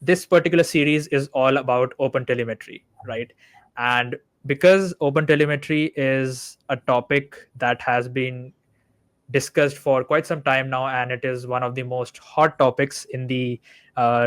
this particular series is all about OpenTelemetry, right? And because OpenTelemetry is a topic that has been discussed for quite some time now, and it is one of the most hot topics in the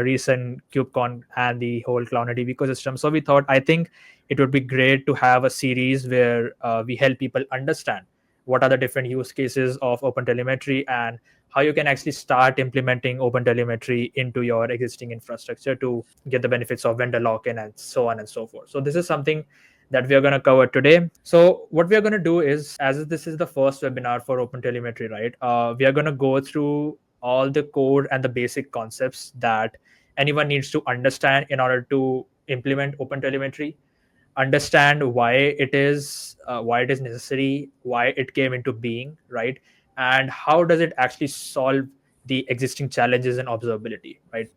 recent KubeCon and the whole Cloud Native ecosystem. So we thought, I think it would be great to have a series where we help people understand what are the different use cases of OpenTelemetry and how you can actually start implementing OpenTelemetry into your existing infrastructure to get the benefits of vendor lock-in and so on and so forth. So this is something that we are going to cover today. So what we are going to do is, as this is the first webinar for OpenTelemetry, right? We are going to go through all the code and the basic concepts that anyone needs to understand in order to implement OpenTelemetry, understand why it is necessary, why it came into being, right? And how does it actually solve the existing challenges in observability, right?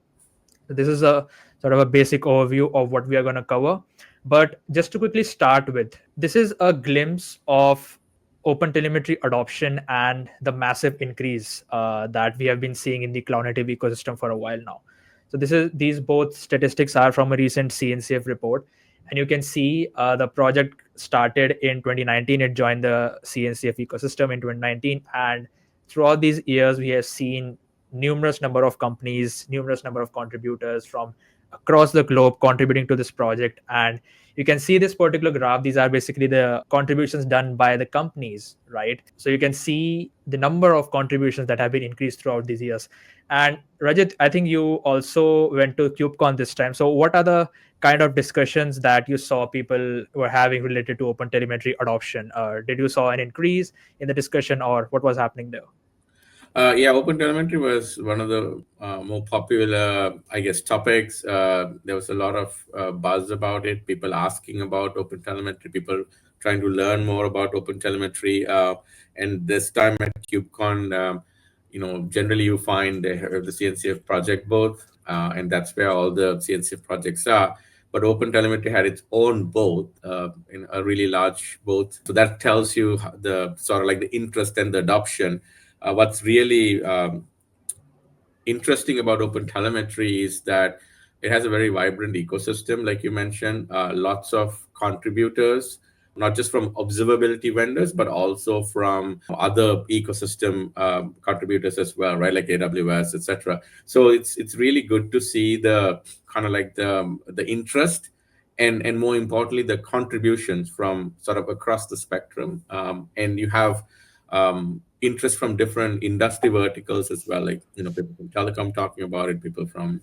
So this is a sort of a basic overview of what we are going to cover. But just to quickly start with, this is a glimpse of OpenTelemetry adoption and the massive increase that we have been seeing in the cloud native ecosystem for a while now. So these both statistics are from a recent CNCF report, and you can see the project started in 2019. It joined the CNCF ecosystem in 2019, and throughout these years, we have seen numerous number of companies, numerous number of contributors from across the globe contributing to this project. And you can see this particular graph. These are basically the contributions done by the companies, right? So you can see the number of contributions that have been increased throughout these years. And Rajith, I think you also went to KubeCon this time. So what are the kind of discussions that you saw people were having related to OpenTelemetry adoption? Did you saw an increase in the discussion, or what was happening there? Yeah, OpenTelemetry was one of the more popular, I guess, topics. There was a lot of buzz about it, people asking about OpenTelemetry, people trying to learn more about OpenTelemetry. And this time at KubeCon, generally you find they have the CNCF project booth, and that's where all the CNCF projects are. But OpenTelemetry had its own booth, in a really large booth. So that tells you the sort of like the interest and the adoption. What's really interesting about OpenTelemetry is that it has a very vibrant ecosystem, like you mentioned, lots of contributors, not just from observability vendors, but also from other ecosystem contributors as well, right? Like AWS, etc. So it's really good to see the kind of like the interest and more importantly, the contributions from sort of across the spectrum. And you have interest from different industry verticals as well, like people from telecom talking about it, people from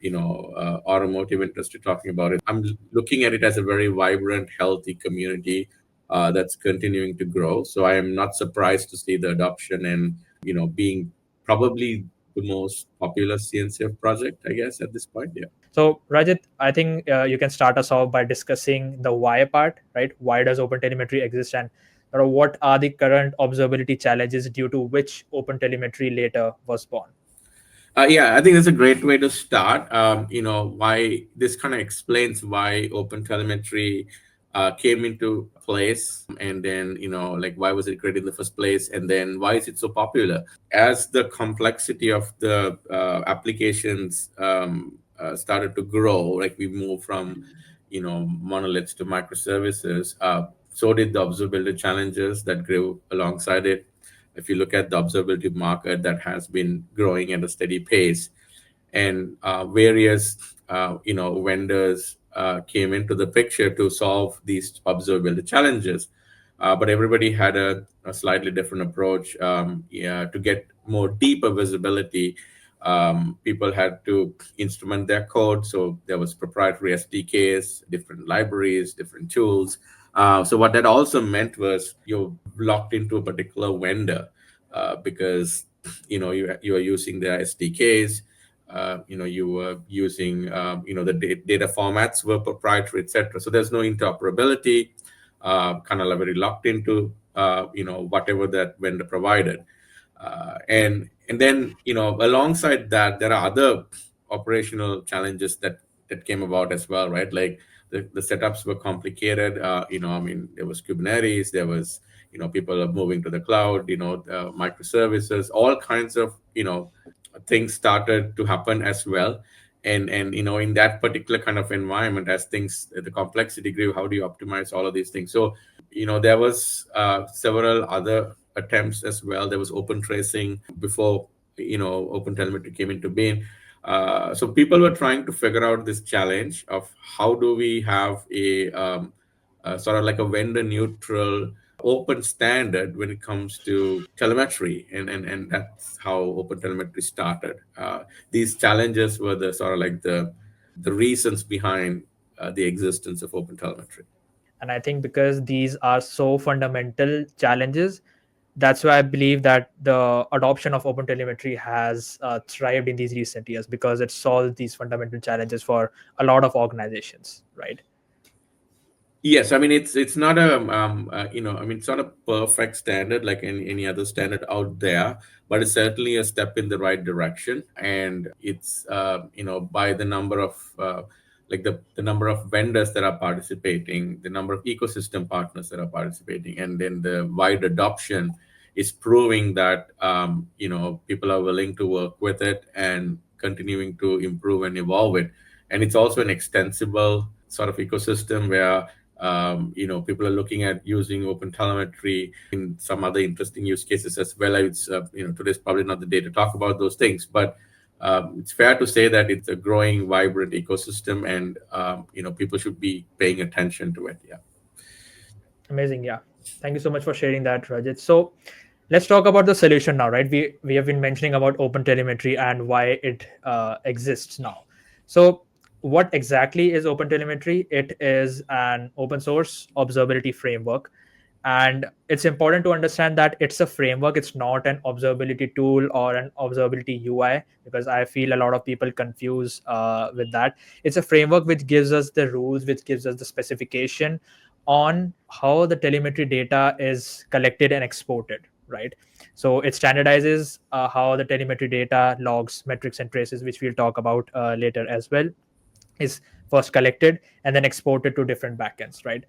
automotive industry talking about it. I'm looking at it as a very vibrant, healthy community that's continuing to grow. So I am not surprised to see the adoption and being probably the most popular CNCF project, I guess, at this point. Yeah. So, Rajit, I think you can start us off by discussing the why part, right? Why does OpenTelemetry exist, and what are the current observability challenges due to which OpenTelemetry later was born? Yeah, I think that's a great way to start. Why this kind of explains why OpenTelemetry came into place, and then like why was it created in the first place, and then why is it so popular? As the complexity of the applications started to grow, like we moved from monoliths to microservices. So did the observability challenges that grew alongside it. If you look at the observability market, that has been growing at a steady pace, and various vendors came into the picture to solve these observability challenges. But everybody had a slightly different approach. Yeah, to get more deeper visibility, people had to instrument their code. So there was proprietary SDKs, different libraries, different tools. So what that also meant was you're locked into a particular vendor because you are using their SDKs. You were using the data formats were proprietary, etc. So there's no interoperability. Kind of like very locked into whatever that vendor provided. And then alongside that there are other operational challenges that came about as well, right? Like the setups were complicated. I mean, there was Kubernetes, there was people are moving to the cloud, microservices, all kinds of things started to happen as well. And in that particular kind of environment, as things, the complexity grew, how do you optimize all of these things? So there was several other attempts as well. There was open tracing before open telemetry came into being. So people were trying to figure out this challenge of how do we have a sort of like a vendor neutral open standard when it comes to telemetry, and that's how open telemetry started. These challenges were the sort of like the reasons behind the existence of open telemetry. And I think because these are so fundamental challenges, that's why I believe that the adoption of open telemetry has thrived in these recent years, because it solves these fundamental challenges for a lot of organizations, right? Yes, I mean it's not a I mean it's not a perfect standard like any other standard out there, but it's certainly a step in the right direction. And it's by the number of like the number of vendors that are participating, the number of ecosystem partners that are participating, and then the wide adoption is proving that people are willing to work with it and continuing to improve and evolve it. And it's also an extensible sort of ecosystem where people are looking at using open telemetry in some other interesting use cases as well. It's today's probably not the day to talk about those things, but it's fair to say that it's a growing, vibrant ecosystem, and people should be paying attention to it. Yeah. Amazing. Yeah. Thank you so much for sharing that, Rajit. So let's talk about the solution now, right? We have been mentioning about open telemetry and why it exists now. So what exactly is open telemetry? It is an open source observability framework, and it's important to understand that it's a framework. It's not an observability tool or an observability UI, because I feel a lot of people confuse with that. It's a framework which gives us the rules, which gives us the specification on how the telemetry data is collected and exported, right? So it standardizes how the telemetry data, logs, metrics, and traces, which we'll talk about later as well, is first collected and then exported to different backends, right?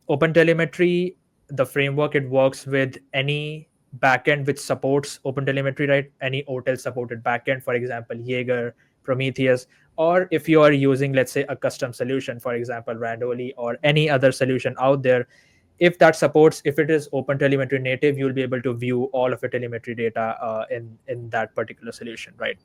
OpenTelemetry, the framework, it works with any backend which supports OpenTelemetry, right? Any OTel supported backend, for example, Jaeger, Prometheus, or if you are using, let's say, a custom solution, for example, Randoli or any other solution out there, if that supports, if it is OpenTelemetry native, you'll be able to view all of your telemetry data in that particular solution, right?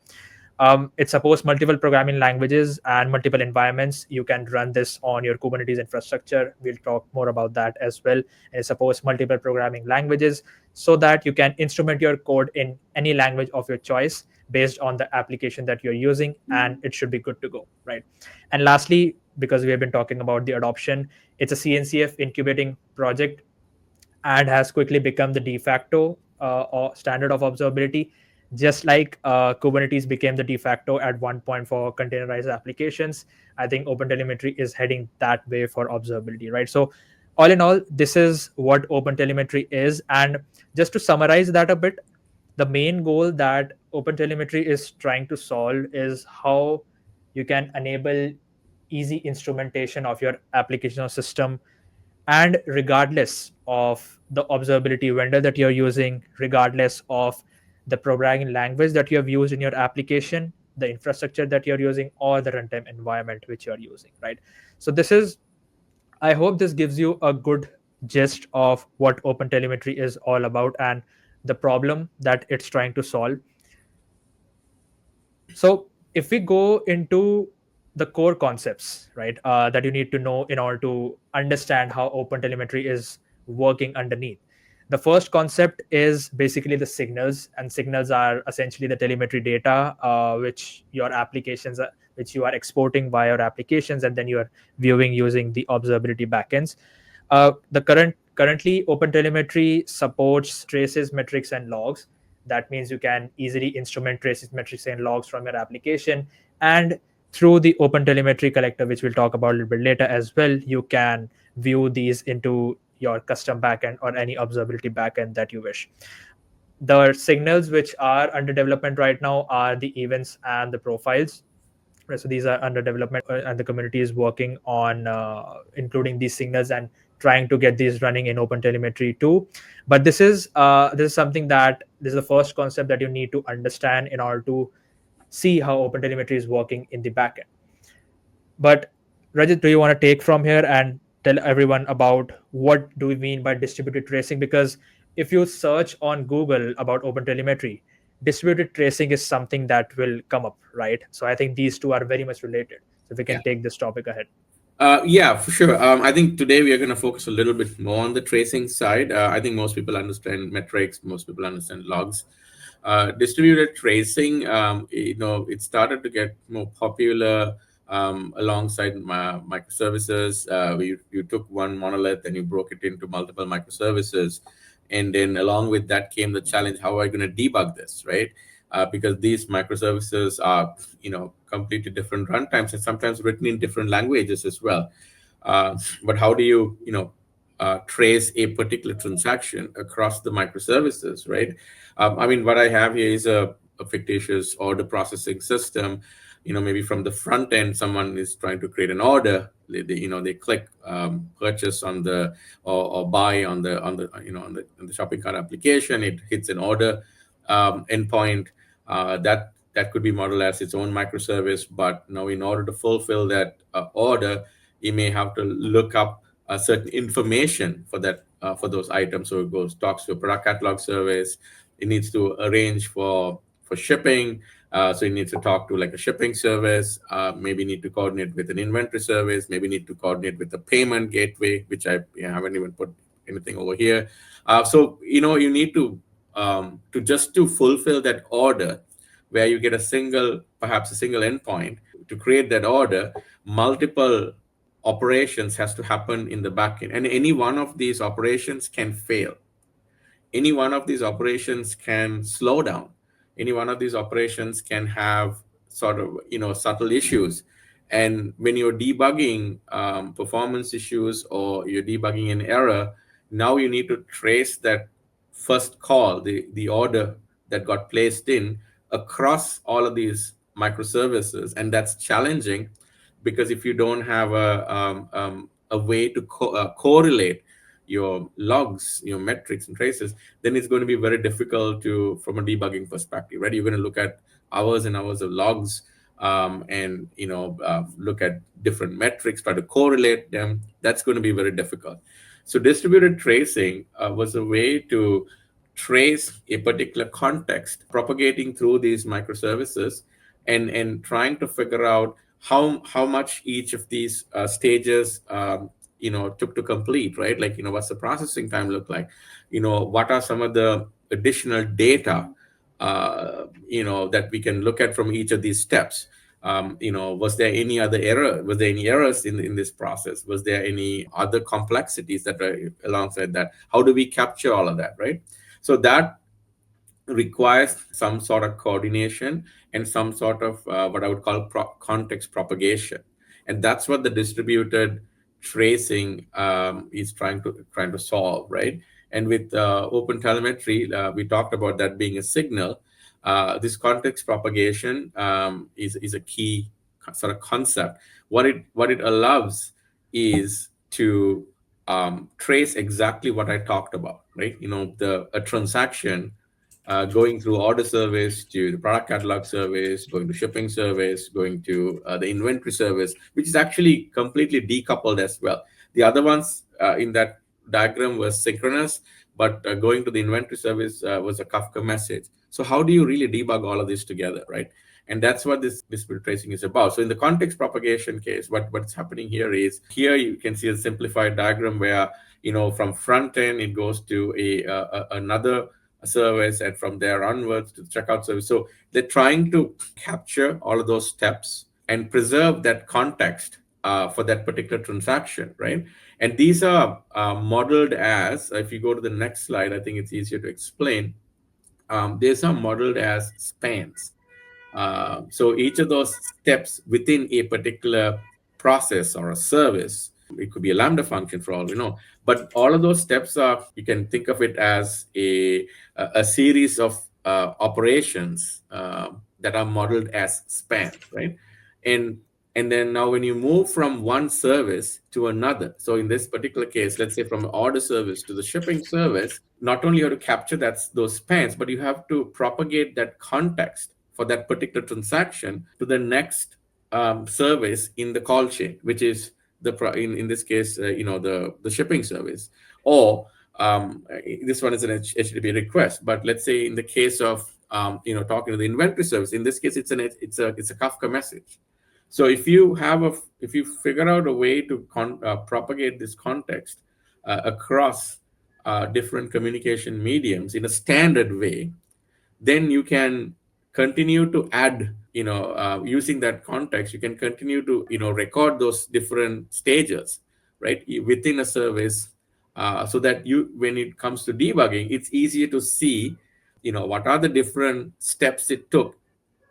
It supports multiple programming languages and multiple environments. You can run this on your Kubernetes infrastructure. We'll talk more about that as well. And it supports multiple programming languages so that you can instrument your code in any language of your choice based on the application that you're using, and it should be good to go, right? And lastly, because we have been talking about the adoption, it's a CNCF incubating project and has quickly become the de facto or standard of observability, just like Kubernetes became the de facto at one point for containerized applications. I think OpenTelemetry is heading that way for observability, right? So all in all, this is what OpenTelemetry is. And just to summarize that a bit, the main goal that OpenTelemetry is trying to solve is how you can enable easy instrumentation of your application or system, and regardless of the observability vendor that you're using, regardless of the programming language that you have used in your application, the infrastructure that you're using, or the runtime environment which you're using, right? So this is, I hope this gives you a good gist of what OpenTelemetry is all about and the problem that it's trying to solve. So if we go into the core concepts, right, that you need to know in order to understand how OpenTelemetry is working underneath. The first concept is basically the signals, and signals are essentially the telemetry data which your applications, which you are exporting via your applications, and then you are viewing using the observability backends. Currently, OpenTelemetry supports traces, metrics, and logs. That means you can easily instrument traces, metrics, and logs from your application. And through the OpenTelemetry collector, which we'll talk about a little bit later as well, you can view these into your custom backend or any observability backend that you wish. The signals which are under development right now are the events and the profiles. So these are under development, and the community is working on including these signals and trying to get these running in OpenTelemetry too. But this is something that this is the first concept that you need to understand in order to see how OpenTelemetry is working in the backend. But Rajit, do you want to take from here and tell everyone about what do we mean by distributed tracing? Because if you search on Google about OpenTelemetry, distributed tracing is something that will come up, right? So I think these two are very much related. So we Yeah. can take this topic ahead. Yeah, for sure. I think today we are going to focus a little bit more on the tracing side. I think most people understand metrics, most people understand logs. Distributed tracing, it started to get more popular alongside microservices. You took one monolith and you broke it into multiple microservices. And then along with that came the challenge, how are I going to debug this, right? Because these microservices are, completely different runtimes and sometimes written in different languages as well. But how do you, trace a particular transaction across the microservices, right? I mean, what I have here is a fictitious order processing system. Maybe from the front end, someone is trying to create an order. They click purchase on the or buy on the shopping cart application. It hits an order endpoint. That could be modeled as its own microservice. But now, in order to fulfill that order, you may have to look up certain information for those items. So it goes talks to a product catalog service. It needs to arrange for shipping. So it needs to talk to like a shipping service. Maybe need to coordinate with an inventory service. Maybe need to coordinate with a payment gateway, which I haven't even put anything over here. So you need to just to fulfill that order, where you get perhaps a single endpoint to create that order. Multiple operations has to happen in the backend, and any one of these operations can fail. Any one of these operations can slow down. Any one of these operations can have sort of subtle issues. And when you're debugging performance issues, or you're debugging an error, now you need to trace that first call, the order that got placed in, across all of these microservices. And that's challenging, because if you don't have a way to correlate your logs, your metrics and traces, then it's going to be very difficult from a debugging perspective, right? You're going to look at hours and hours of logs, and look at different metrics, try to correlate them. That's going to be very difficult. So distributed tracing was a way to trace a particular context propagating through these microservices, and trying to figure out how much each of these stages took to complete, right? Like, what's the processing time look like? What are some of the additional data that we can look at from each of these steps? Was there any other error? Was there any errors in this process? Was there any other complexities that are alongside that? How do we capture all of that, right? So that requires some sort of coordination and some sort of what I would call context propagation, and that's what the distributed tracing is trying to solve, right? And with OpenTelemetry, we talked about that being a signal. This context propagation is a key sort of concept. What it allows is to trace exactly what I talked about, right? A transaction going through order service to the product catalog service, going to shipping service, going to the inventory service, which is actually completely decoupled as well. The other ones in that diagram was synchronous, but going to the inventory service was a Kafka message. So how do you really debug all of this together, right? And that's what this distributed tracing is about. So in the context propagation case, what's happening here is, here you can see a simplified diagram where, from front end, it goes to another service, and from there onwards to the checkout service. So they're trying to capture all of those steps and preserve that context for that particular transaction, right? And these are modeled as, if you go to the next slide, I think it's easier to explain. These are modeled as spans. So each of those steps within a particular process or a service, it could be a Lambda function for all we know, but all of those steps are, you can think of it as a series of operations that are modeled as spans, right? And and then now when you move from one service to another, so in this particular case, let's say from order service to the shipping service, not only you have to capture those spans, but you have to propagate that context for that particular transaction to the next service in the call chain, which is in this case, the shipping service, or this one is an HTTP request. But let's say in the case of talking to the inventory service, in this case it's a Kafka message. So if you figure out a way to propagate this context across different communication mediums in a standard way, then you can continue to add, using that context, you can continue to record those different stages, right, within a service, so that when it comes to debugging, it's easier to see what are the different steps it took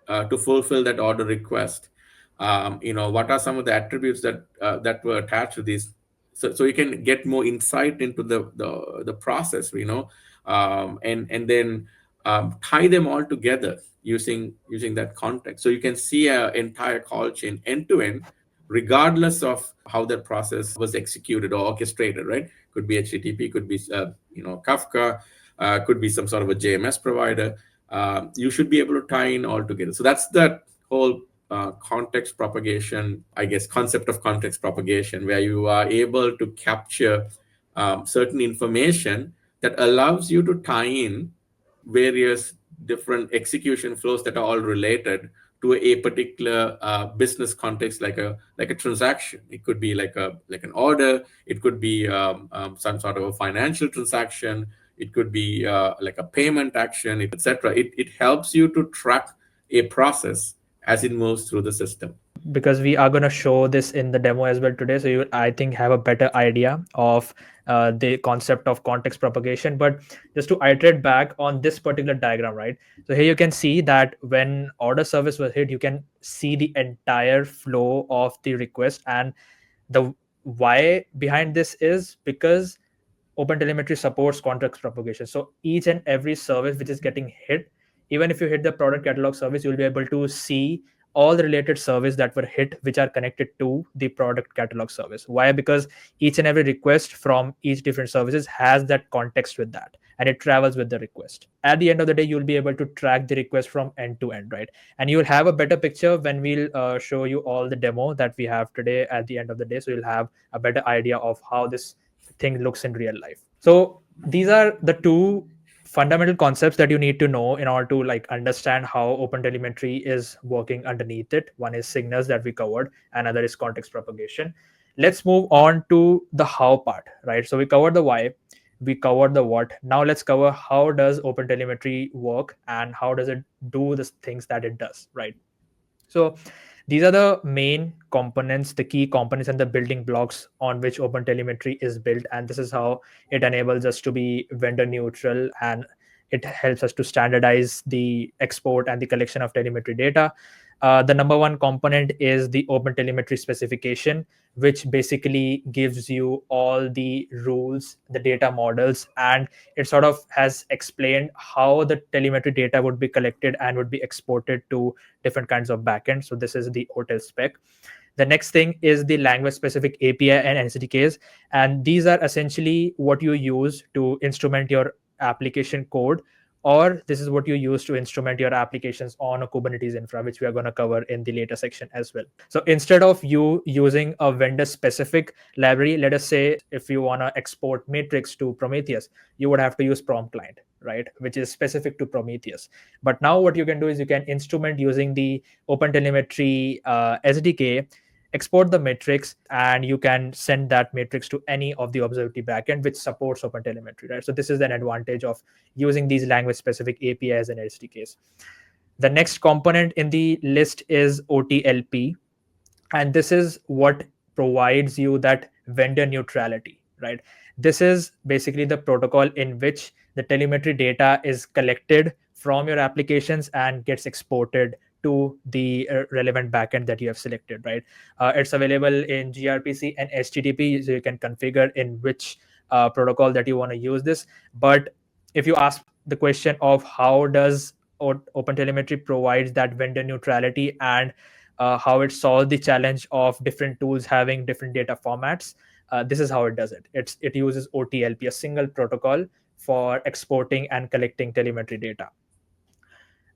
to fulfill that order request. What are some of the attributes that were attached to these, so you can get more insight into the process, and then tie them all together using that context, so you can see an entire call chain end to end, regardless of how that process was executed or orchestrated, right? Could be HTTP, could be Kafka, could be some sort of a JMS provider. You should be able to tie in all together. So that's that whole context propagation, I guess, concept of context propagation, where you are able to capture certain information that allows you to tie in various different execution flows that are all related to a particular business context, like a transaction. It could be like an order. It could be some sort of a financial transaction. It could be like a payment action, etc. It helps you to track a process as it moves through the system. Because we are going to show this in the demo as well today, so you, I think, have a better idea of the concept of context propagation. But just to iterate back on this particular diagram, right, so here you can see that when order service was hit, you can see the entire flow of the request. And the why behind this is because OpenTelemetry supports context propagation. So each and every service which is getting hit, even if you hit the product catalog service, you'll be able to see all the related service that were hit, which are connected to the product catalog service. Why? Because each and every request from each different services has that context with that, and it travels with the request. At the end of the day, you'll be able to track the request from end to end, right? And you'll have a better picture when we'll show you all the demo that we have today at the end of the day. So you'll have a better idea of how this thing looks in real life. So these are the two fundamental concepts that you need to know in order to like understand how OpenTelemetry is working underneath it. One is signals that we covered, another is context propagation. Let's move on to the how part, right? So we covered the why, we covered the what. Now let's cover how does OpenTelemetry work and how does it do the things that it does, right? So these are the main components, the key components and the building blocks on which OpenTelemetry is built. And this is how it enables us to be vendor neutral, and it helps us to standardize the export and the collection of telemetry data. The number one component is the OpenTelemetry specification, which basically gives you all the rules, the data models, and it sort of has explained how the telemetry data would be collected and would be exported to different kinds of backends. So this is the OTel spec. The next thing is the language specific API and SDKs. And these are essentially what you use to instrument your application code, or this is what you use to instrument your applications on a Kubernetes infra, which we are going to cover in the later section as well. So instead of you using a vendor specific library, let us say if you want to export matrix to Prometheus, you would have to use Prom Client, right, which is specific to Prometheus. But now what you can do is you can instrument using the OpenTelemetry SDK, export the matrix, and you can send that matrix to any of the observability backend which supports OpenTelemetry, right? So this is an advantage of using these language specific APIs and SDKs. The next component in the list is OTLP, and this is what provides you that vendor neutrality, right? This is basically the protocol in which the telemetry data is collected from your applications and gets exported to the relevant backend that you have selected, right? It's available in gRPC and HTTP, so you can configure in which protocol that you want to use this. But if you ask the question of how does OpenTelemetry provides that vendor neutrality, and how it solves the challenge of different tools having different data formats, this is how it does it. It uses OTLP, a single protocol for exporting and collecting telemetry data.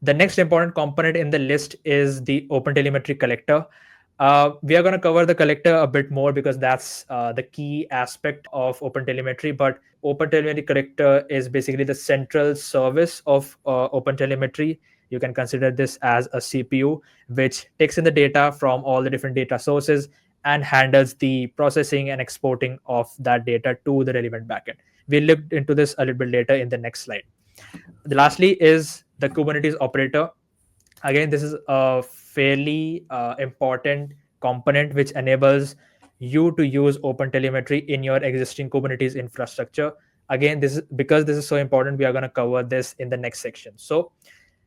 The next important component in the list is the OpenTelemetry collector. We are going to cover the collector a bit more because that's the key aspect of OpenTelemetry. But OpenTelemetry collector is basically the central service of OpenTelemetry. You can consider this as a CPU, which takes in the data from all the different data sources and handles the processing and exporting of that data to the relevant backend. We'll look into this a little bit later in the next slide. Lastly is the Kubernetes operator. Again, this is a fairly important component which enables you to use OpenTelemetry in your existing Kubernetes infrastructure. Again, this is because this is so important, we are going to cover this in the next section. So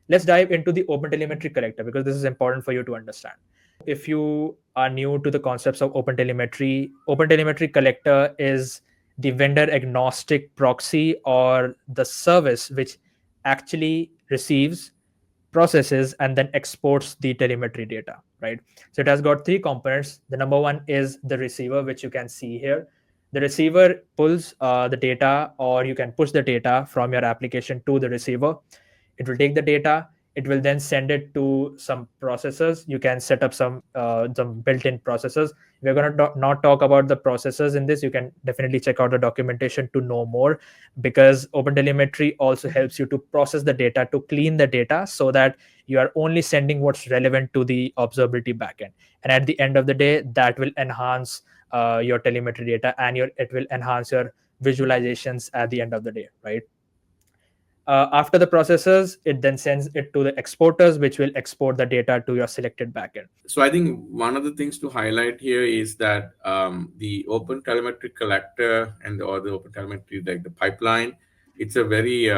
let's dive into the OpenTelemetry collector because this is important for you to understand. If you are new to the concepts of OpenTelemetry collector is the vendor agnostic proxy or the service which actually receives, processes, and then exports the telemetry data, right? So it has got three components. The number one is the receiver, which you can see here. The receiver pulls the data, or you can push the data from your application to the receiver. It will take the data. It will then send it to some processors. You can set up some built-in processors. We're going to not talk about the processors in this. You can definitely check out the documentation to know more, because OpenTelemetry also helps you to process the data, to clean the data, so that you are only sending what's relevant to the observability backend. And at the end of the day, that will enhance your telemetry data, and it will enhance your visualizations at the end of the day, right? After the processors, it then sends it to the exporters, which will export the data to your selected backend. So I think one of the things to highlight here is that the OpenTelemetry collector or the OpenTelemetry, like the pipeline, it's a very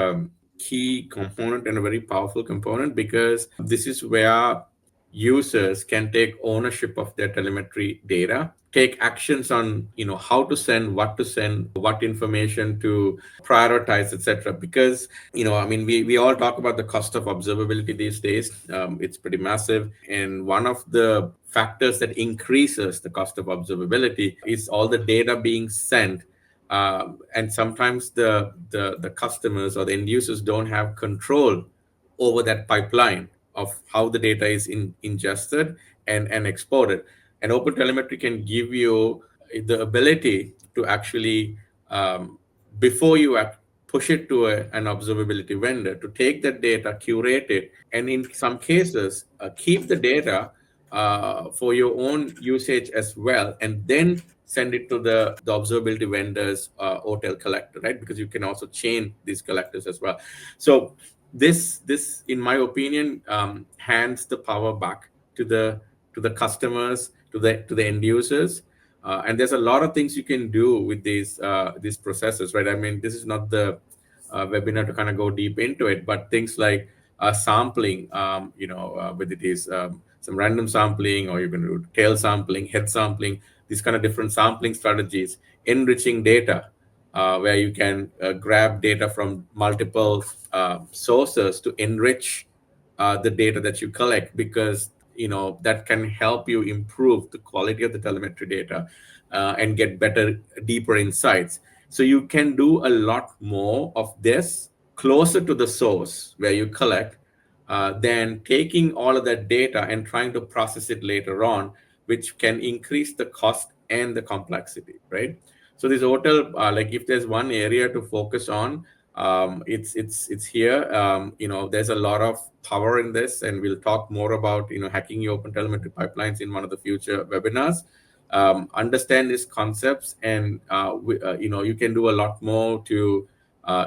key component and a very powerful component, because this is where users can take ownership of their telemetry data, take actions on how to send, what information to prioritize, etc. Because I mean, we all talk about the cost of observability these days. It's pretty massive, and one of the factors that increases the cost of observability is all the data being sent, and sometimes the customers or the end users don't have control over that pipeline of how the data is ingested and exported. And OpenTelemetry can give you the ability to actually, before you push it to an observability vendor, to take that data, curate it, and in some cases, keep the data for your own usage as well, and then send it to the observability vendor's OTel collector, right? Because you can also chain these collectors as well. So this in my opinion hands the power back to the customers, to the end users, and there's a lot of things you can do with these processes, right? I mean, this is not the webinar to kind of go deep into it, but things like sampling, whether it is some random sampling, or you can do tail sampling, head sampling, these kind of different sampling strategies, enriching data, where you can grab data from multiple sources to enrich the data that you collect, because that can help you improve the quality of the telemetry data and get better, deeper insights. So you can do a lot more of this closer to the source where you collect, than taking all of that data and trying to process it later on, which can increase the cost and the complexity, right? So this hotel, like if there's one area to focus on, it's here. There's a lot of power in this, and we'll talk more about hacking your open telemetry pipelines in one of the future webinars. Understand these concepts, and you can do a lot more to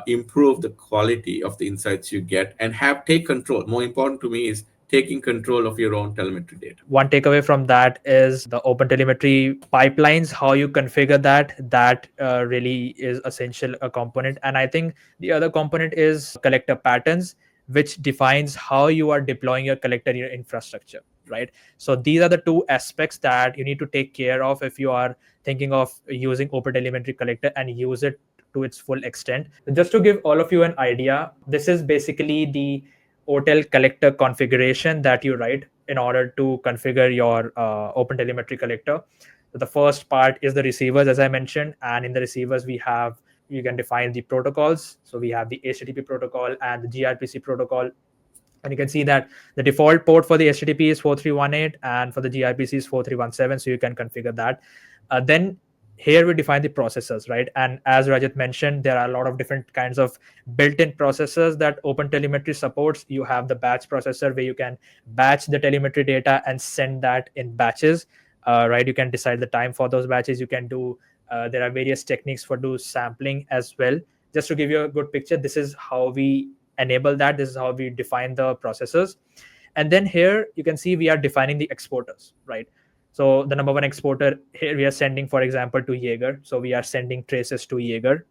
improve the quality of the insights you get, and take control. More important to me is taking control of your own telemetry data. One takeaway from that is the OpenTelemetry pipelines, how you configure that really is essential a component. And I think the other component is collector patterns, which defines how you are deploying your collector in your infrastructure, right? So these are the two aspects that you need to take care of if you are thinking of using OpenTelemetry collector and use it to its full extent. Just to give all of you an idea, this is basically the OTel collector configuration that you write in order to configure your OpenTelemetry collector. So the first part is the receivers, as I mentioned, and in the receivers you can define the protocols. So we have the HTTP protocol and the gRPC protocol. And you can see that the default port for the HTTP is 4318 and for the gRPC is 4317. So you can configure that. Then here we define the processors, right? And as Rajith mentioned, there are a lot of different kinds of built-in processors that OpenTelemetry supports. You have the batch processor where you can batch the telemetry data and send that in batches, right? You can decide the time for those batches. You can do there are various techniques for do sampling as well. Just to give you a good picture, this is how we enable that. This is how we define the processors. And then here you can see we are defining the exporters, right? So the number one exporter here we are sending, for example, to Jaeger. So we are sending traces to Jaeger,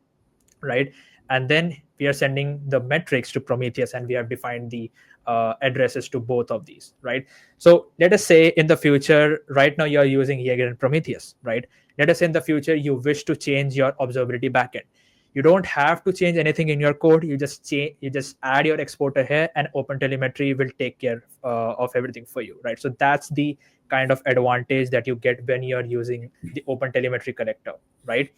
right? And then we are sending the metrics to Prometheus, and we have defined the addresses to both of these, right? So let us say in the future, right now you're using Jaeger and Prometheus, right? Let us say in the future you wish to change your observability backend. You don't have to change anything in your code. You just add your exporter here, and OpenTelemetry will take care of everything for you, right? So that's the kind of advantage that you get when you're using the OpenTelemetry collector, right?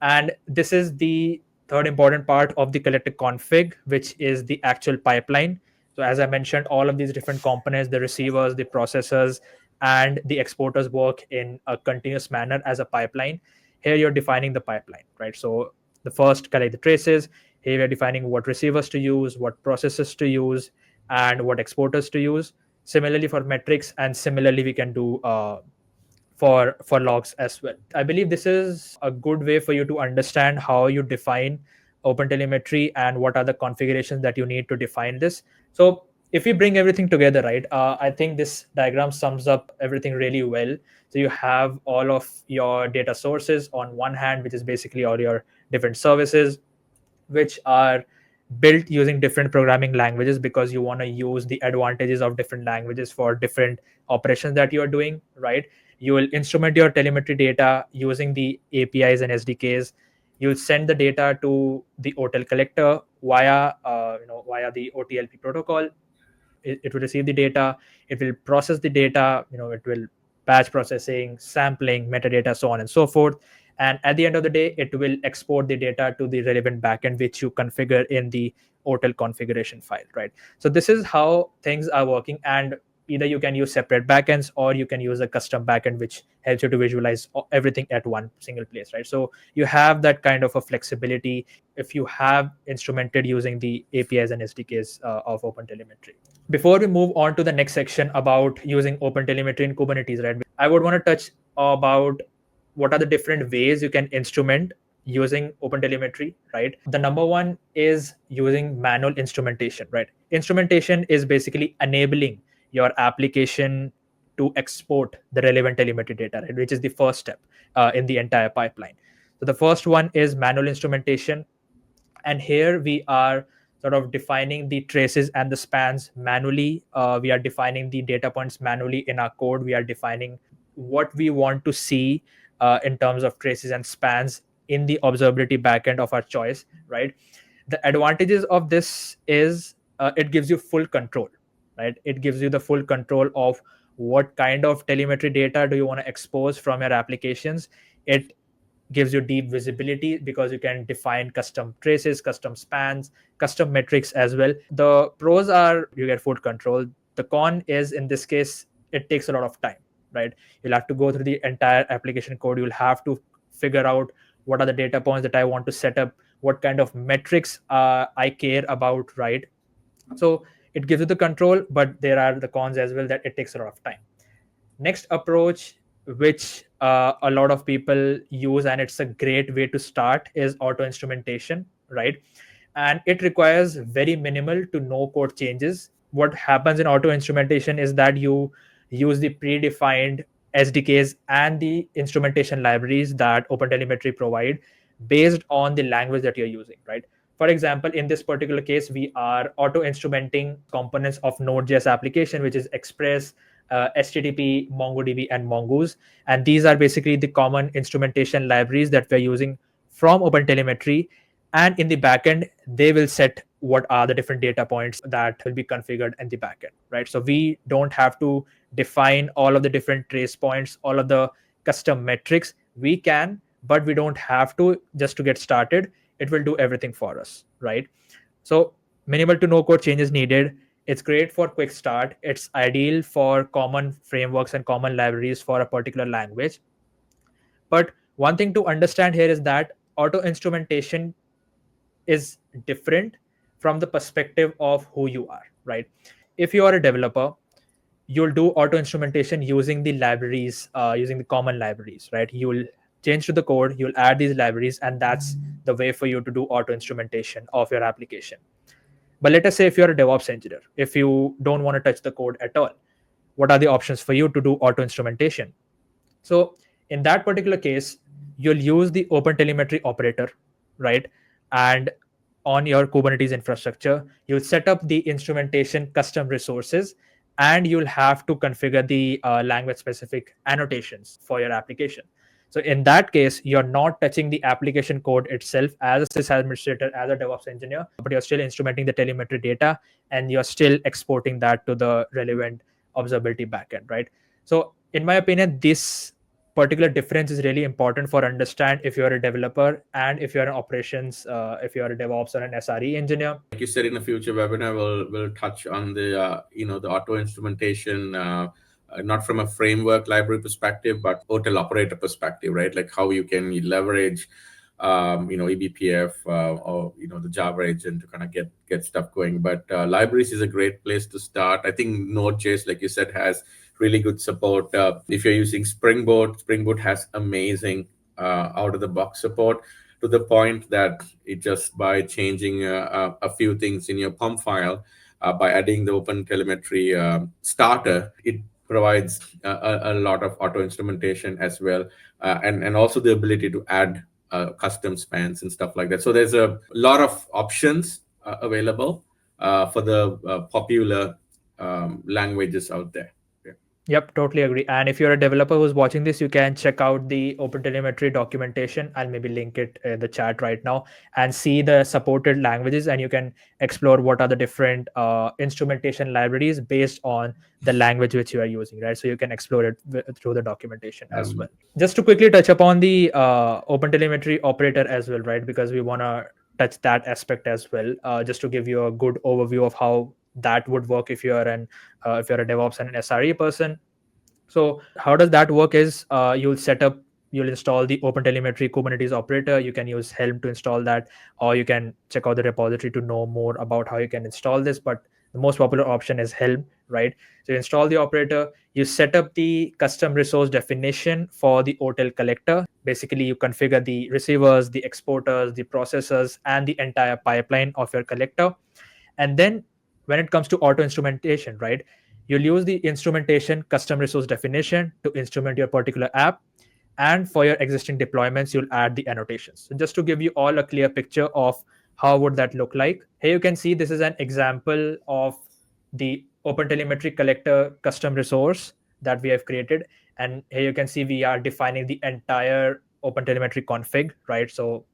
And this is the third important part of the collector config, which is the actual pipeline. So as I mentioned, all of these different components, the receivers, the processors, and the exporters work in a continuous manner as a pipeline. Here you're defining the pipeline, right? So the first collect the traces. Here we're defining what receivers to use, what processors to use, and what exporters to use. Similarly for metrics, and similarly we can do for logs as well. I believe this is a good way for you to understand how you define OpenTelemetry and what are the configurations that you need to define this. So if we bring everything together, right, I think this diagram sums up everything really well. So you have all of your data sources on one hand, which is basically all your different services, which are built using different programming languages because you want to use the advantages of different languages for different operations that you are doing, right? You will instrument your telemetry data using the APIs and SDKs. You'll send the data to the OTel collector via the OTLP protocol. It will receive the data, it will process the data, it will batch processing, sampling, metadata, so on and so forth. And at the end of the day, it will export the data to the relevant backend, which you configure in the OTel configuration file, right? So this is how things are working. And either you can use separate backends or you can use a custom backend, which helps you to visualize everything at one single place, right? So you have that kind of a flexibility if you have instrumented using the APIs and SDKs of OpenTelemetry. Before we move on to the next section about using OpenTelemetry in Kubernetes, right, I would want to touch about what are the different ways you can instrument using OpenTelemetry, right? The number one is using manual instrumentation, right? Instrumentation is basically enabling your application to export the relevant telemetry data, right, which is the first step in the entire pipeline. So the first one is manual instrumentation, and here we are sort of defining the traces and the spans manually. We are defining the data points manually in our code. We are defining what we want to see in terms of traces and spans in the observability backend of our choice, right? The advantages of this is it gives you full control, right? It gives you the full control of what kind of telemetry data do you want to expose from your applications. It gives you deep visibility because you can define custom traces, custom spans, custom metrics as well. The pros are you get full control. The con is in this case it takes a lot of time, right? You'll have to go through the entire application code. You'll have to figure out what are the data points that I want to set up, what kind of metrics I care about, right? So it gives you the control, but there are the cons as well, that it takes a lot of time. Next approach, which a lot of people use and it's a great way to start, is auto instrumentation, right? And it requires very minimal to no code changes. What happens in auto instrumentation is that you use the predefined SDKs and the instrumentation libraries that OpenTelemetry provide based on the language that you're using, right? For example, in this particular case, we are auto instrumenting components of Node.js application, which is Express, HTTP, MongoDB, and Mongoose. And these are basically the common instrumentation libraries that we're using from OpenTelemetry. And in the backend, they will set what are the different data points that will be configured in the backend, right? So we don't have to define all of the different trace points, all of the custom metrics. We can, but we don't have to. Just to get started, it will do everything for us, right? So minimal to no code changes needed. It's great for quick start. It's ideal for common frameworks and common libraries for a particular language. But one thing to understand here is that auto instrumentation is different from the perspective of who you are, right? If you are a developer, you'll do auto instrumentation using the libraries, using the common libraries, right? You'll change to the code, you'll add these libraries, and that's the way for you to do auto instrumentation of your application. But let us say if you're a DevOps engineer, if you don't want to touch the code at all, what are the options for you to do auto instrumentation? So in that particular case, you'll use the OpenTelemetry operator, right? And on your Kubernetes infrastructure, you'll set up the instrumentation custom resources, and you'll have to configure the language specific annotations for your application. So in that case, you're not touching the application code itself as a sysadministrator, as a DevOps engineer, but you're still instrumenting the telemetry data, and you're still exporting that to the relevant observability backend, right? So in my opinion, this particular difference is really important for understand if you're a developer and if you're an operations, if you're a DevOps or an SRE engineer. Like you said, in a future webinar, we'll touch on the the auto instrumentation, not from a framework library perspective, but OTel operator perspective, right? Like how you can leverage eBPF or the Java agent to kind of get stuff going. But libraries is a great place to start. I think Node.js, like you said, has really good support. If you're using Spring Boot has amazing out of the box support, to the point that it just by changing a few things in your pump file, by adding the OpenTelemetry starter, it provides a lot of auto instrumentation as well, and also the ability to add custom spans and stuff like that. So there's a lot of options available for the popular languages out there. Yep, totally agree. And if you're a developer who's watching this, you can check out the OpenTelemetry documentation. I'll maybe link it in the chat right now and see the supported languages, and you can explore what are the different instrumentation libraries based on the language which you are using, right? So you can explore it through the documentation as well. Just to quickly touch upon the OpenTelemetry operator as well, right? Because we want to touch that aspect as well, just to give you a good overview of how that would work if you're if you're a DevOps and an SRE person. So how does that work is you'll install the OpenTelemetry Kubernetes operator. You can use Helm to install that, or you can check out the repository to know more about how you can install this. But the most popular option is Helm, right? So you install the operator, you set up the custom resource definition for the OTel collector. Basically, you configure the receivers, the exporters, the processors, and the entire pipeline of your collector. And then when it comes to auto instrumentation, right, you'll use the instrumentation custom resource definition to instrument your particular app. And for your existing deployments, you'll add the annotations. So just to give you all a clear picture of how would that look like, here you can see this is an example of the OpenTelemetry collector custom resource that we have created. And here you can see we are defining the entire OpenTelemetry config, right? So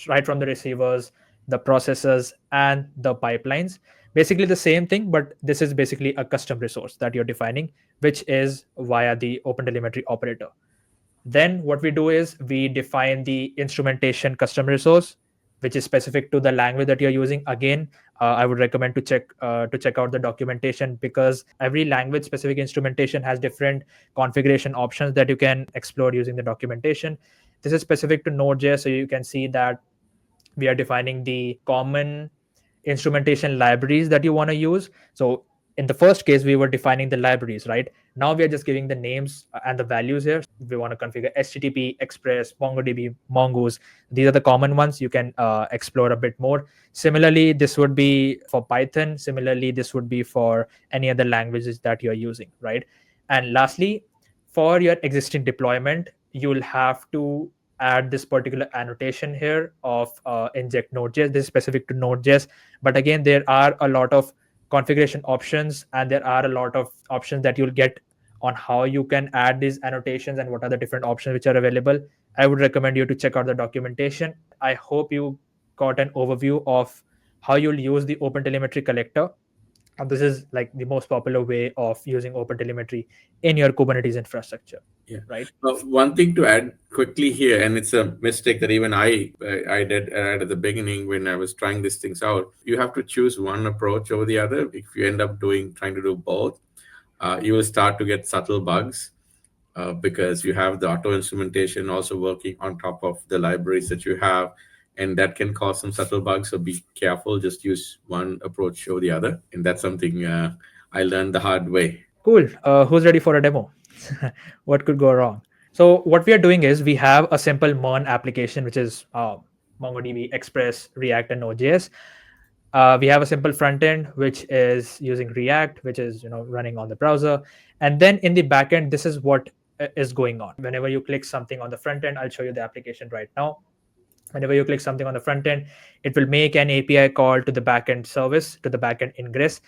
right from the receivers, the processors, and the pipelines. Basically the same thing, but this is basically a custom resource that you're defining, which is via the OpenTelemetry operator. Then what we do is we define the instrumentation custom resource, which is specific to the language that you're using. Again, I would recommend to check out the documentation, because every language specific instrumentation has different configuration options that you can explore using the documentation. This is specific to Node.js, so you can see that we are defining the common instrumentation libraries that you want to use. So in the first case, we were defining the libraries, right? Now we are just giving the names and the values here. We want to configure HTTP, Express, MongoDB, Mongoose. These are the common ones. You can explore a bit more. Similarly, this would be for Python. Similarly, this would be for any other languages that you're using, right? And lastly, for your existing deployment, you'll have to add this particular annotation here of inject Node.js. This is specific to Node.js. But again, there are a lot of configuration options, and there are a lot of options that you'll get on how you can add these annotations and what are the different options which are available. I would recommend you to check out the documentation. I hope you got an overview of how you'll use the OpenTelemetry collector. And this is like the most popular way of using OpenTelemetry in your Kubernetes infrastructure. Yeah. Right. One thing to add quickly here, and it's a mistake that even I did right at the beginning when I was trying these things out. You have to choose one approach over the other. If you end up trying to do both, you will start to get subtle bugs, because you have the auto instrumentation also working on top of the libraries that you have, and that can cause some subtle bugs. So be careful. Just use one approach over the other, and that's something I learned the hard way. Cool. Who's ready for a demo? What could go wrong? So what we are doing is we have a simple MERN application, which is MongoDB, Express, React, and Node.js. We have a simple front end, which is using React, which is running on the browser. And then in the backend, this is what is going on. Whenever you click something on the front end, I'll show you the application right now. Whenever you click something on the front end, it will make an API call to the backend service, to the backend ingress,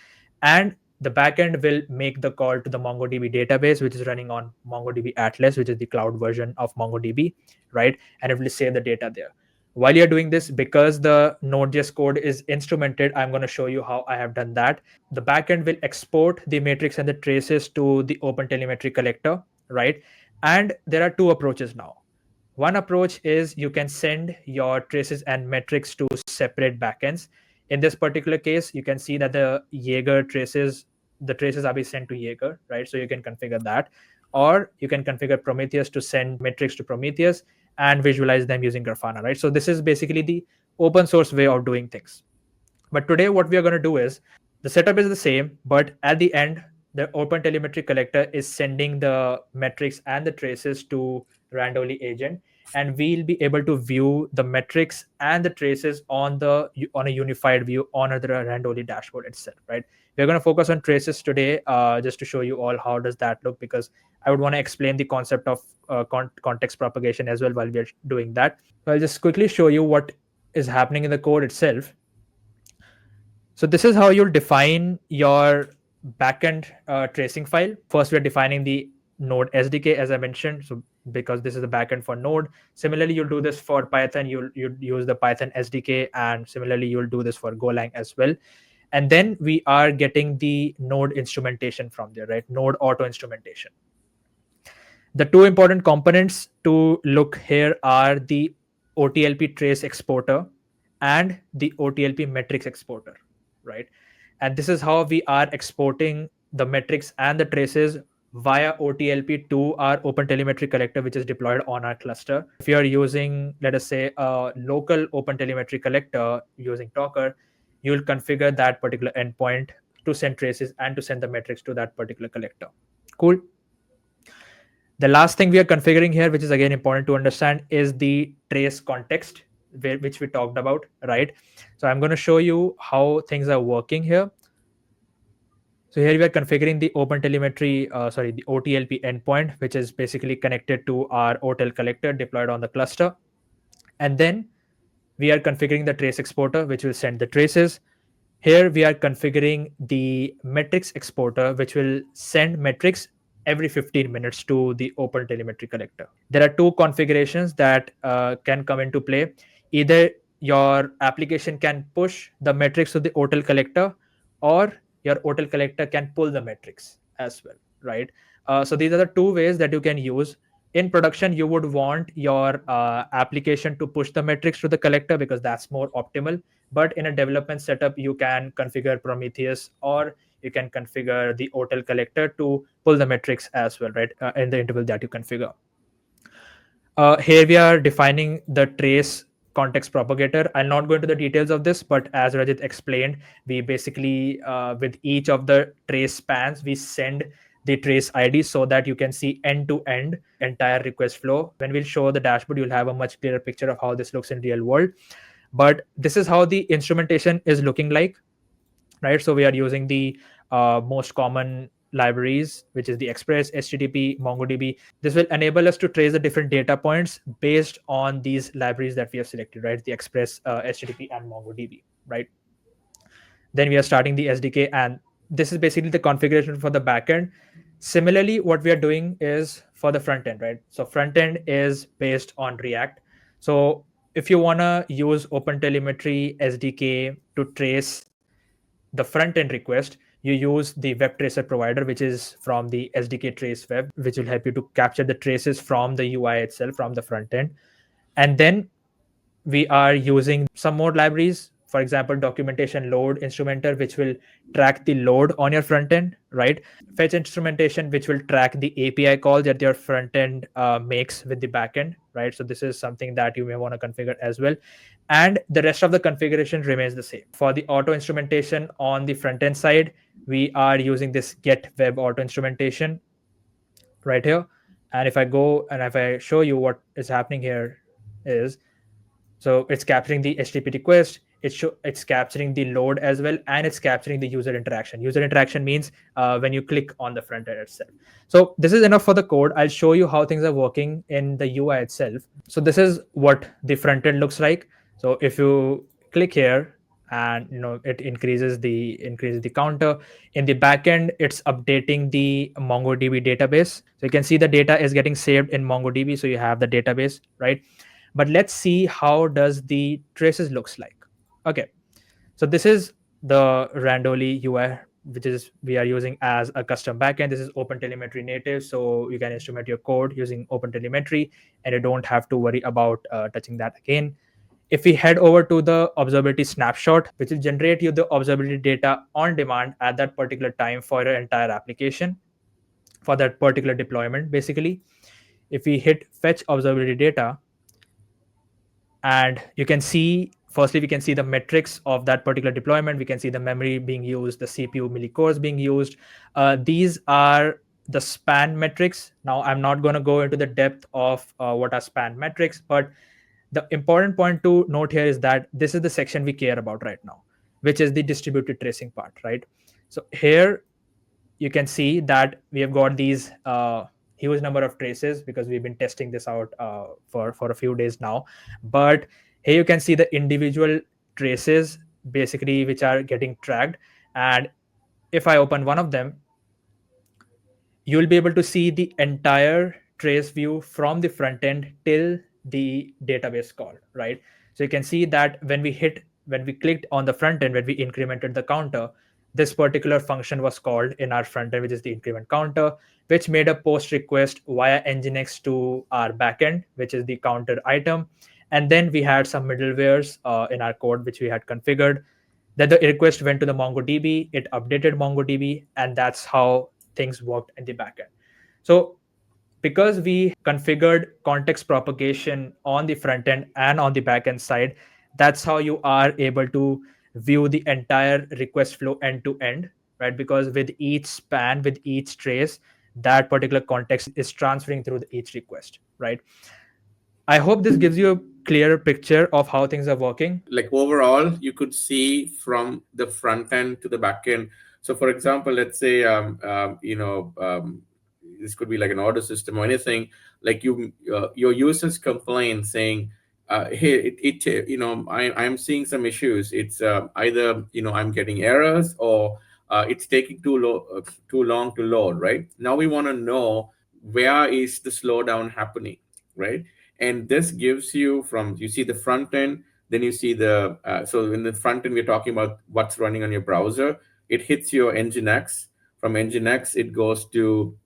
and the backend will make the call to the MongoDB database, which is running on MongoDB Atlas, which is the cloud version of MongoDB, right? And it will save the data there. While you're doing this, because the Node.js code is instrumented, I'm going to show you how I have done that. The backend will export the matrix and the traces to the OpenTelemetry collector, right? And there are two approaches now. One approach is you can send your traces and metrics to separate backends. In this particular case, you can see that the traces are being sent to Jaeger, right? So you can configure that. Or you can configure Prometheus to send metrics to Prometheus and visualize them using Grafana, right? So this is basically the open source way of doing things. But today, what we are going to do is the setup is the same, but at the end, the OpenTelemetry collector is sending the metrics and the traces to Randoli agent, and we'll be able to view the metrics and the traces on a unified view on the Randoli dashboard itself. Right? We're going to focus on traces today, just to show you all how does that look, because I would want to explain the concept of context propagation as well while we are doing that. So I'll just quickly show you what is happening in the code itself. So this is how you'll define your backend tracing file. First, we're defining the Node SDK, as I mentioned. So because this is the backend for Node. Similarly, you'll do this for Python. You'll use the Python SDK, and similarly, you'll do this for Golang as well. And then we are getting the Node instrumentation from there, right? Node auto instrumentation. The two important components to look here are the OTLP trace exporter and the OTLP metrics exporter, right? And this is how we are exporting the metrics and the traces via OTLP to our OpenTelemetry collector, which is deployed on our cluster. If you are using, let us say, a local OpenTelemetry collector using Docker, you'll configure that particular endpoint to send traces and to send the metrics to that particular collector. Cool. The last thing we are configuring here, which is again important to understand, is the trace context, which we talked about, right? So I'm going to show you how things are working here. So here we are configuring the OpenTelemetry, the OTLP endpoint, which is basically connected to our OTel collector deployed on the cluster. And then we are configuring the trace exporter, which will send the traces. Here we are configuring the metrics exporter, which will send metrics every 15 minutes to the OpenTelemetry collector. There are two configurations that can come into play. Either your application can push the metrics to the OTel collector, or your OTel collector can pull the metrics as well, right? So these are the two ways that you can use. In production, you would want your application to push the metrics to the collector because that's more optimal. But in a development setup, you can configure Prometheus, or you can configure the OTel collector to pull the metrics as well, right? In the interval that you configure. Here we are defining the trace context propagator. I'll not go into the details of this, but as Rajith explained, we basically, with each of the trace spans, we send the trace ID so that you can see end-to-end entire request flow. When we'll show the dashboard, you'll have a much clearer picture of how this looks in real world. But this is how the instrumentation is looking like, right? So we are using the most common libraries, which is the Express, HTTP, MongoDB. This will enable us to trace the different data points based on these libraries that we have selected, right? The Express, HTTP, and MongoDB, right? Then we are starting the SDK, and this is basically the configuration for the backend. Similarly, what we are doing is for the front end, right? So front end is based on React. So if you want to use OpenTelemetry SDK to trace the front end request, you use the web tracer provider, which is from the SDK trace web, which will help you to capture the traces from the UI itself, from the front end. And then we are using some more libraries, for example documentation load instrumenter, which will track the load on your front end, right? Fetch instrumentation, which will track the API call that your front end makes with the backend, right? So this is something that you may want to configure as well. And the rest of the configuration remains the same. For the auto instrumentation on the front end side, we are using this get web auto instrumentation right here. And if I go and if I show you what is happening here is, so it's capturing the HTTP request, it's capturing the load as well, and it's capturing the user interaction. User interaction means when you click on the front end itself. So this is enough for the code. I'll show you how things are working in the UI itself. So this is what the front end looks like. So if you click here, and it increases the counter. In the backend, it's updating the MongoDB database. So you can see the data is getting saved in MongoDB. So you have the database, right? But let's see how does the traces looks like. Okay, so this is the Randoli UI, which is we are using as a custom backend. This is OpenTelemetry native, so you can instrument your code using OpenTelemetry, and you don't have to worry about touching that again. If we head over to the observability snapshot, which will generate you the observability data on demand at that particular time for your entire application, for that particular deployment, basically. If we hit fetch observability data, and you can see, firstly we can see the metrics of that particular deployment. We can see the memory being used, the CPU millicores being used. These are the span metrics. Now I'm not going to go into the depth of what are span metrics, but the important point to note here is that this is the section we care about right now, which is the distributed tracing part, right? So here you can see that we have got these huge number of traces because we've been testing this out for a few days now. But here you can see the individual traces basically which are getting tracked. And if I open one of them, you'll be able to see the entire trace view from the front end till the database call, right? So you can see that when we clicked on the front end, when we incremented the counter, this particular function was called in our front end, which is the increment counter, which made a post request via nginx to our backend, which is the counter item. And then we had some middlewares in our code which we had configured, that the request went to the MongoDB, it updated MongoDB, and that's how things worked in the backend. So because we configured context propagation on the front end and on the backend side, that's how you are able to view the entire request flow end to end, right? Because with each span, with each trace, that particular context is transferring through each request, right? I hope this gives you a clearer picture of how things are working. Like overall, you could see from the front end to the back end. So for example, let's say this could be like an order system or anything. Like your users complain saying, hey, I'm seeing some issues. It's either I'm getting errors, or it's taking too long to load. Right now we want to know where is the slowdown happening, right? And this gives you, from you see the front end, then you see the so in the front end we're talking about what's running on your browser. It hits your nginx. From nginx it goes to,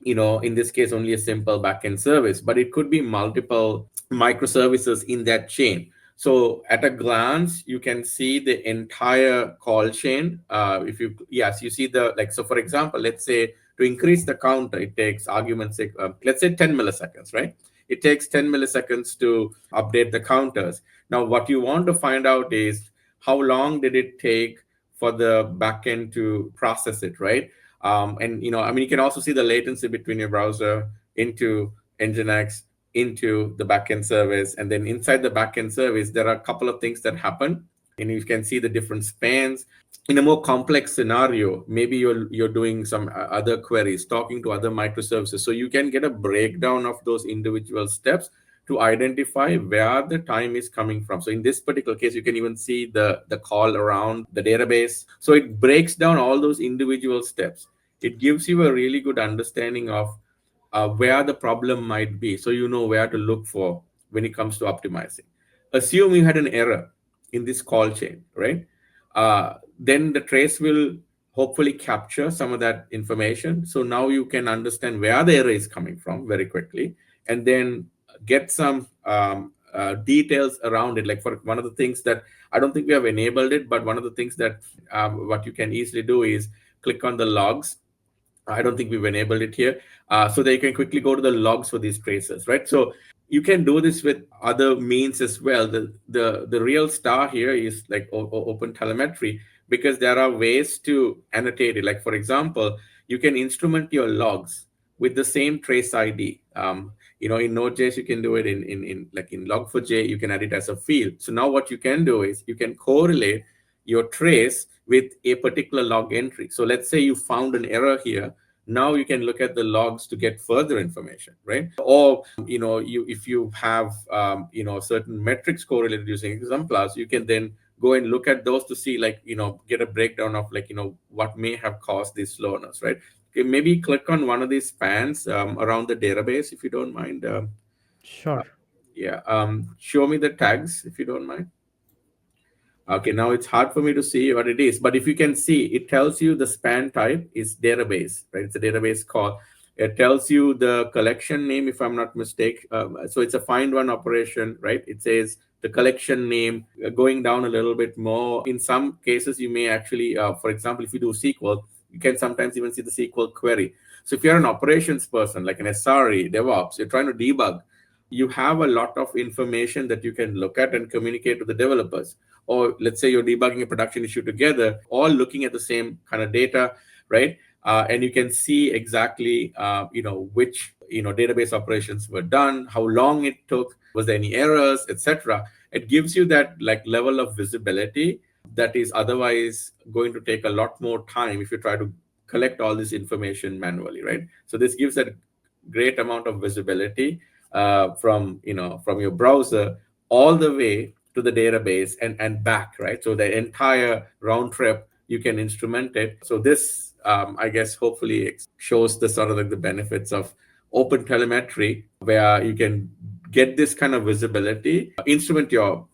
in this case only a simple backend service, but it could be multiple microservices in that chain. So at a glance you can see the entire call chain. If you yes you see the, like, so for example, let's say to increase the counter it takes arguments, let's say 10 milliseconds, right? It takes 10 milliseconds to update the counters. Now what you want to find out is how long did it take for the backend to process it, right? And you can also see the latency between your browser into nginx into the backend service. And then inside the backend service there are a couple of things that happen, and you can see the different spans. In a more complex scenario, maybe you're doing some other queries, talking to other microservices, so you can get a breakdown of those individual steps to identify where the time is coming from. So in this particular case, you can even see the call around the database. So it breaks down all those individual steps. It gives you a really good understanding of where the problem might be, so you know where to look for when it comes to optimizing. Assume you had an error in this call chain, right? Then the trace will hopefully capture some of that information. So now you can understand where the error is coming from very quickly, and then get some details around it. Like for one of the things that I don't think we have enabled it, but one of the things that what you can easily do is click on the logs. I don't think we've enabled it here, so that you can quickly go to the logs for these traces, right? So you can do this with other means as well. The real star here is like open telemetry, because there are ways to annotate it. Like for example, you can instrument your logs with the same trace ID. In Node.js, you can do it in like in log4j, you can add it as a field. So now what you can do is you can correlate your trace with a particular log entry. So let's say you found an error here. Now you can look at the logs to get further information, right? Or if you have certain metrics correlated using exemplars, you can then go and look at those to see, like, get a breakdown of, like, what may have caused this slowness, right? Okay, maybe click on one of these spans around the database, if you don't mind. Sure. Yeah. Show me the tags, if you don't mind. Okay, now it's hard for me to see what it is, but if you can see, it tells you the span type is database, right? It's a database call. It tells you the collection name, if I'm not mistaken. So it's a find one operation, right? It says the collection name. Going down a little bit more, in some cases, you may actually, for example, if you do SQL, you can sometimes even see the SQL query. So if you're an operations person, like an SRE, DevOps, you're trying to debug, you have a lot of information that you can look at and communicate to the developers. Or let's say you're debugging a production issue together, all looking at the same kind of data, right? And you can see exactly, which database operations were done, how long it took, was there any errors, etc. It gives you that like level of visibility that is otherwise going to take a lot more time if you try to collect all this information manually, right? So this gives that great amount of visibility from your browser all the way to the database and back, right? So the entire round trip you can instrument it. So this, I guess, hopefully shows the sort of like the benefits of open telemetry, where you can get this kind of visibility, instrument your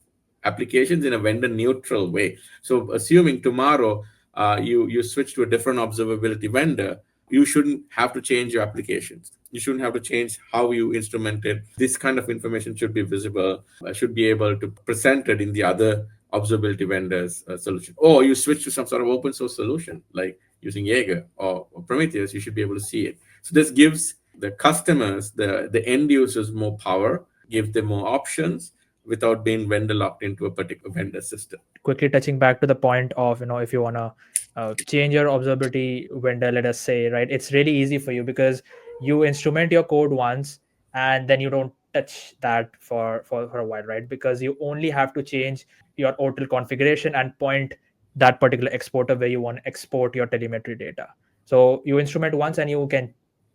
applications in a vendor neutral way. So assuming tomorrow you switch to a different observability vendor, you shouldn't have to change your applications. You shouldn't have to change how you instrument it. This kind of information should be visible, should be able to present it in the other observability vendors solution. Or you switch to some sort of open source solution like using Jaeger or Prometheus, you should be able to see it. So this gives the customers, the end users, more power, give them more options without being vendor locked into a particular vendor system. Quickly touching back to the point of, if you want to change your observability vendor, let us say, right, it's really easy for you because you instrument your code once and then you don't touch that for a while, right? Because you only have to change your OTel configuration and point that particular exporter where you want to export your telemetry data. So you instrument once and you can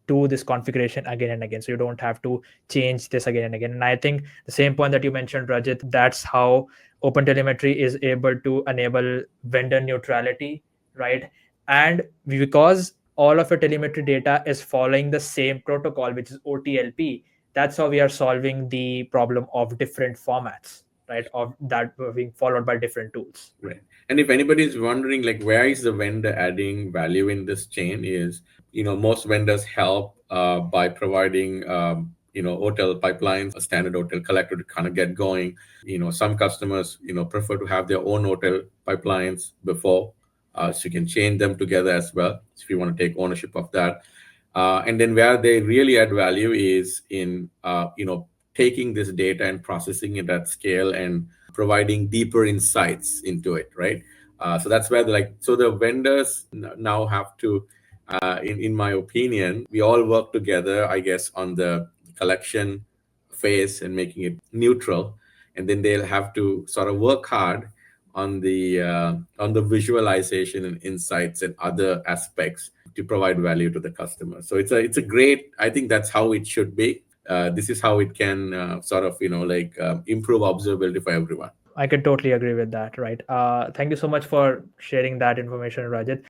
do this configuration again and again, so you don't have to change this again and again. And I think the same point that you mentioned, Rajit, that's how OpenTelemetry is able to enable vendor neutrality, right? And because all of your telemetry data is following the same protocol, which is OTLP, that's how we are solving the problem of different formats, right? Of that being followed by different tools. Right. And if anybody is wondering, like, where is the vendor adding value in this chain, is, most vendors help by providing, OTel pipelines, a standard OTel collector to kind of get going. Some customers, prefer to have their own OTel pipelines before, so you can chain them together as well, if you want to take ownership of that. And then where they really add value is in, taking this data and processing it at scale and providing deeper insights into it, right? So that's where the vendors now have to, in my opinion, we all work together, I guess, on the collection phase and making it neutral, and then they'll have to sort of work hard on the visualization and insights and other aspects to provide value to the customer. So it's a great. I think that's how it should be. This is how it can sort of improve observability for everyone. I can totally agree with that, right? Thank you so much for sharing that information, Rajit.